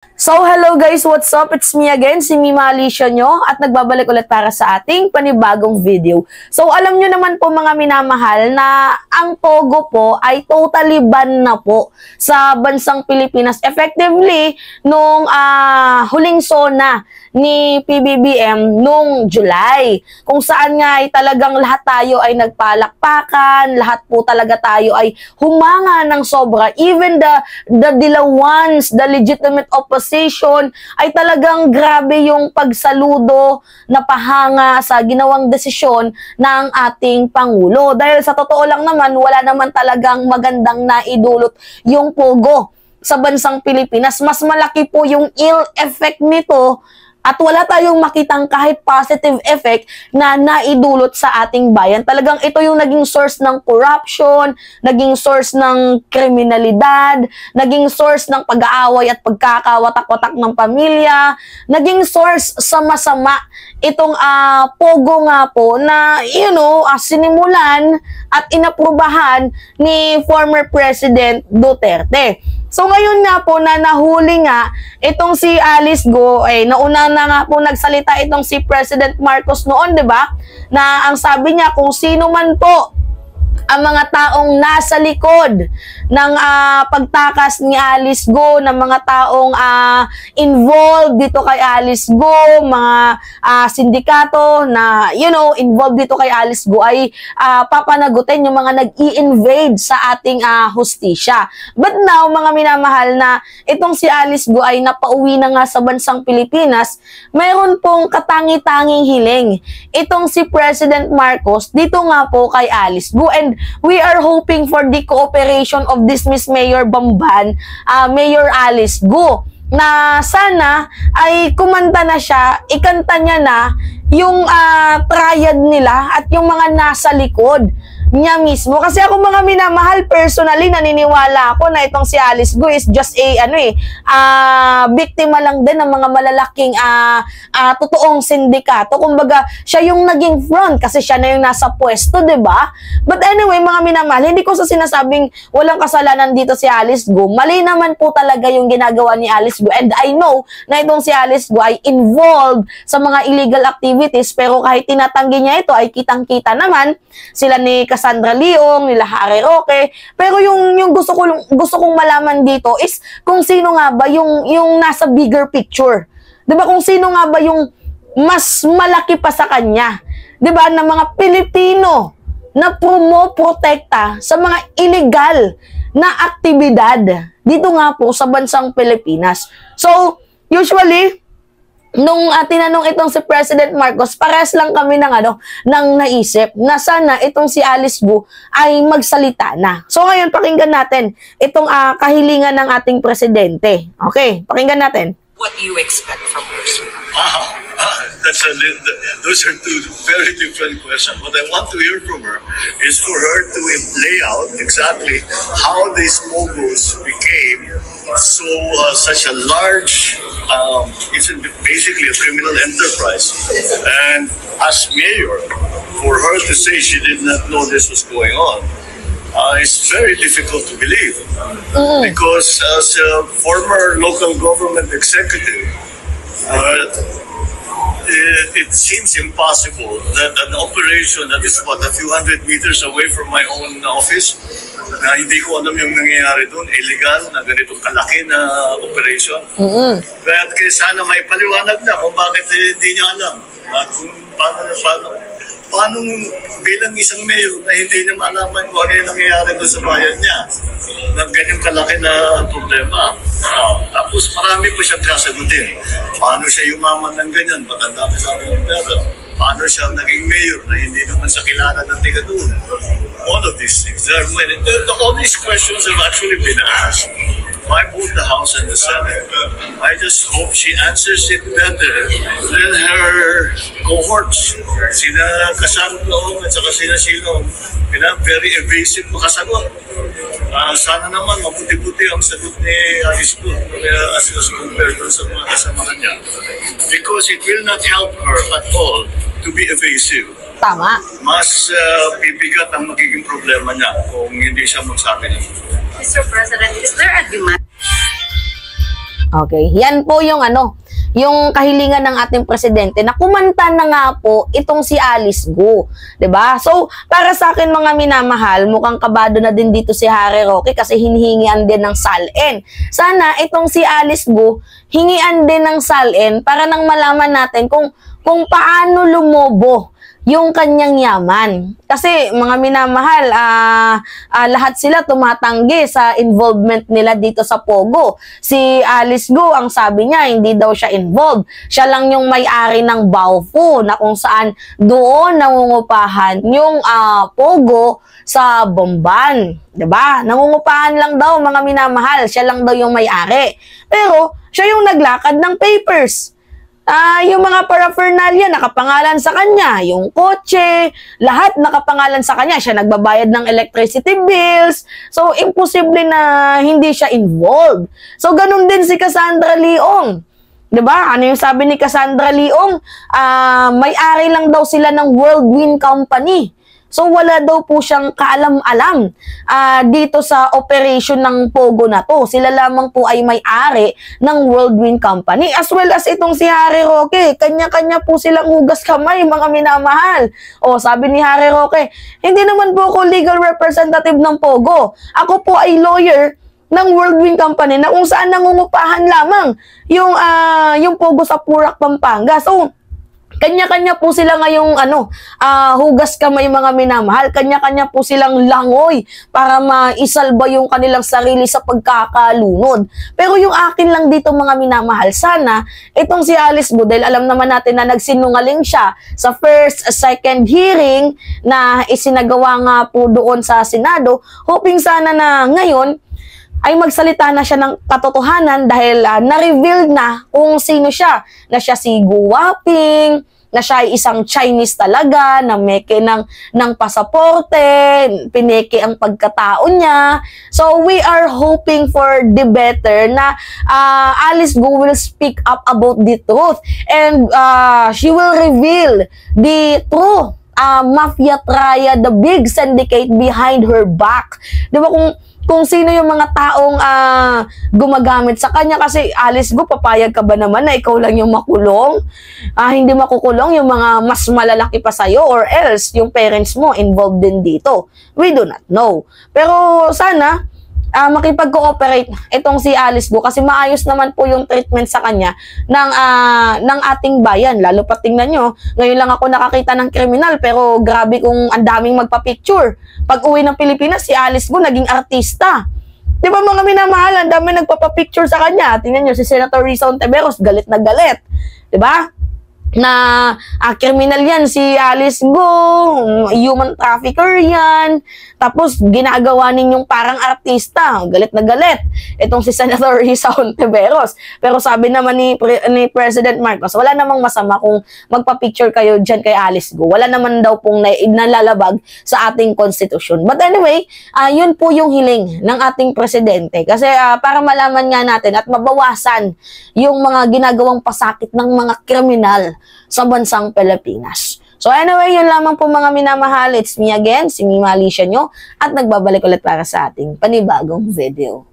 So, hello guys, what's up? It's me again, si Mima Alicia nyo, at nagbabalik ulit para sa ating panibagong video. So, alam nyo naman po mga minamahal na ang Pogo po ay totally ban na po sa bansang Pilipinas. Effectively, nung huling SONA ni PBBM nung July, kung saan nga ay talagang lahat tayo ay nagpalakpakan, lahat po talaga tayo ay humanga ng sobra. Even the Dilawans, the legitimate opposition, ay talagang grabe yung pagsaludo na pahanga sa ginawang desisyon ng ating Pangulo. Dahil sa totoo lang naman, wala naman talagang magandang naidulot yung Pogo sa bansang Pilipinas. Mas malaki po yung ill effect nito at wala tayong makitang kahit positive effect na naidulot sa ating bayan. Talagang ito yung naging source ng corruption, naging source ng kriminalidad, naging source ng pag-aaway at pagkakawatak-watak ng pamilya, naging source sa masama itong Pogo nga po na, sinimulan at inaprubahan ni former President Duterte. So ngayon nga po na nahuli nga itong si Alice Go, nauna na nga po nagsalita itong si President Marcos noon, 'di ba? Na ang sabi niya, kung sino man po ang mga taong nasa likod ng pagtakas ni Alice Go, ng mga taong involved dito kay Alice Go, mga sindikato na, involved dito kay Alice Go, ay papanagutin yung mga nag-i-invade sa ating hustisya. But now, mga minamahal, na itong si Alice Go ay napauwi na nga sa bansang Pilipinas, mayroon pong katangi-tanging hiling itong si President Marcos dito nga po kay Alice Go. And we are hoping for the cooperation of this Miss Mayor Bamban, Mayor Alice Go, na sana ay kumanta na siya, ikanta niya na yung triad nila at yung mga nasa likod niya mismo. Kasi ako, mga minamahal, personally naniniwala ako na itong si Alice Go is just biktima lang din ng mga malalaking totoong sindikato. Kumbaga, siya yung naging front kasi siya na yung nasa pwesto, 'di ba? But anyway, mga minamahal, hindi ko sa sinasabing walang kasalanan dito si Alice Go. Mali naman po talaga yung ginagawa ni Alice Go. And I know na itong si Alice Go ay involved sa mga illegal activities, pero kahit tinatanggi niya ito, ay kitang-kita naman sila ni Cassandra Leong, nila Harry Roque. Pero yung gusto kong malaman dito is kung sino nga ba yung nasa bigger picture. 'Di ba? Kung sino nga ba yung mas malaki pa sa kanya. 'Di ba? Na mga Pilipino na protekta sa mga illegal na aktibidad dito nga po sa bansang Pilipinas. So, usually nung tinanong itong si President Marcos, parehas lang kami ng naisip na sana itong si Alice Go ay magsalita na. So ngayon, pakinggan natin itong kahilingan ng ating presidente. Okay, pakinggan natin. What do you expect from her? Those are two very different questions. What I want to hear from her is for her to lay out exactly how these Pogos became such a large, it's basically a criminal enterprise. And as mayor, for her to say she did not know this was going on, it's very difficult to believe. Because as a former local government executive, it seems impossible that an operation that is a few hundred meters away from my own office, na hindi ko alam yung nangyayari doon, illegal, na ganito kalaki na operation. Kaya sana may paliwanag na kung bakit hindi niya alam. At kung paano bilang isang mayor na hindi niya malaman kung ano yung nangyayari doon sa bayan niya, na ganyang kalaki na problema. Tapos marami po siyang kasagutin. Paano siya yumaman ng ganyan? Ba't ang dami sa akin ng pera? Paano siya naging mayor na hindi naman sa kilala ng tiga doon? All of these things. All these questions have actually been asked by both the House and the Senate. I just hope she answers it better than her cohorts. Sina Cassandra at saka sina Silong, very evasive makasagot. Sana naman mabuti-buti ang sagot ni Alice Go as compared sa mga kasamahan niya. Because it will not help her at all to be evasive. Tama. Mas bibigat ang magiging problema niya kung hindi siya magsabi nito. Mr. President, is there a demand? Okay, yan po yung yung kahilingan ng ating presidente na kumanta na nga po itong si Alice Go, 'di ba? So, para sa akin mga minamahal, mukhang kabado na din dito si Harry Roque kasi hinihingian din ng salin. Sana itong si Alice Go hingian din ng salin para nang malaman natin kung paano lumobo yung kanyang yaman. Kasi mga minamahal, lahat sila tumatanggi sa involvement nila dito sa Pogo. Si Alice Go, ang sabi niya, hindi daw siya involved. Siya lang yung may-ari ng Baofu na kung saan doon nangungupahan yung Pogo sa Bomban. 'Di ba? Nangungupahan lang daw mga minamahal. Siya lang daw yung may-ari. Pero siya yung naglakad ng papers. Yung mga paraphernalia nakapangalan sa kanya, yung kotse, lahat nakapangalan sa kanya. Siya nagbabayad ng electricity bills. So, imposible na hindi siya involved. So, ganun din si Cassandra Leong. 'Di ba? Ano yung sabi ni Cassandra Leong? May-ari lang daw sila ng Whirlwind Company. So, wala daw po siyang kaalam-alam dito sa operation ng Pogo na to. Sila lamang po ay may-ari ng Whirlwind Company. As well as itong si Harry Roque. Kanya-kanya po silang hugas kamay, mga minamahal. O, sabi ni Harry Roque, hindi naman po ako legal representative ng Pogo. Ako po ay lawyer ng Whirlwind Company na kung saan nangungupahan lamang yung Pogo sa Purak, Pampanga. So, kanya-kanya po sila ngayong hugas kamay mga minamahal. Kanya-kanya po silang langoy para maisalba yung kanilang sarili sa pagkakalunod. Pero yung akin lang dito mga minamahal, sana itong si Alice Go, dahil alam naman natin na nagsinungaling siya sa first, second hearing na isinagawa nga po doon sa Senado, hoping sana na ngayon ay magsalita na siya ng katotohanan dahil na-reveal na kung sino siya. Na siya si Guwaping, na siya ay isang Chinese talaga, na meke ng pasaporte, pineke ang pagkatao niya. So, we are hoping for the better na Alice Go will speak up about the truth and she will reveal the truth. Mafia triad, the big syndicate behind her back. Di ba kung sino yung mga taong gumagamit sa kanya? Kasi Alice Go, papayag ka ba naman na ikaw lang yung makulong? Hindi makukulong yung mga mas malalaki pa sa'yo or else yung parents mo involved din dito. We do not know. Pero sana makipag-cooperate itong si Alice Go kasi maayos naman po yung treatment sa kanya ng ating bayan. Lalo pa tingnan nyo, ngayon lang ako nakakita ng kriminal pero grabe kung ang daming magpa-picture. Pag uwi ng Pilipinas, si Alice Go naging artista. Di ba mga minamahal, ang dami nagpapa-picture sa kanya. Tingnan nyo, si Senator Risa Ontiveros, galit na galit. Di ba? Na kriminal yan si Alice Go, human trafficker yan, tapos ginagawa ninyong parang artista, galit na galit itong si Senator Risa Ontiveros. Pero sabi naman ni President Marcos, wala namang masama kung magpa-picture kayo dyan kay Alice Go, wala naman daw pong nalalabag sa ating konstitusyon. But anyway, yun po yung hiling ng ating presidente kasi para malaman nga natin at mabawasan yung mga ginagawang pasakit ng mga kriminal sa bansang Pilipinas. So anyway, yun lamang po mga minamahal. It's me again, si Mima Alicia nyo, at nagbabalik ulit para sa ating panibagong video.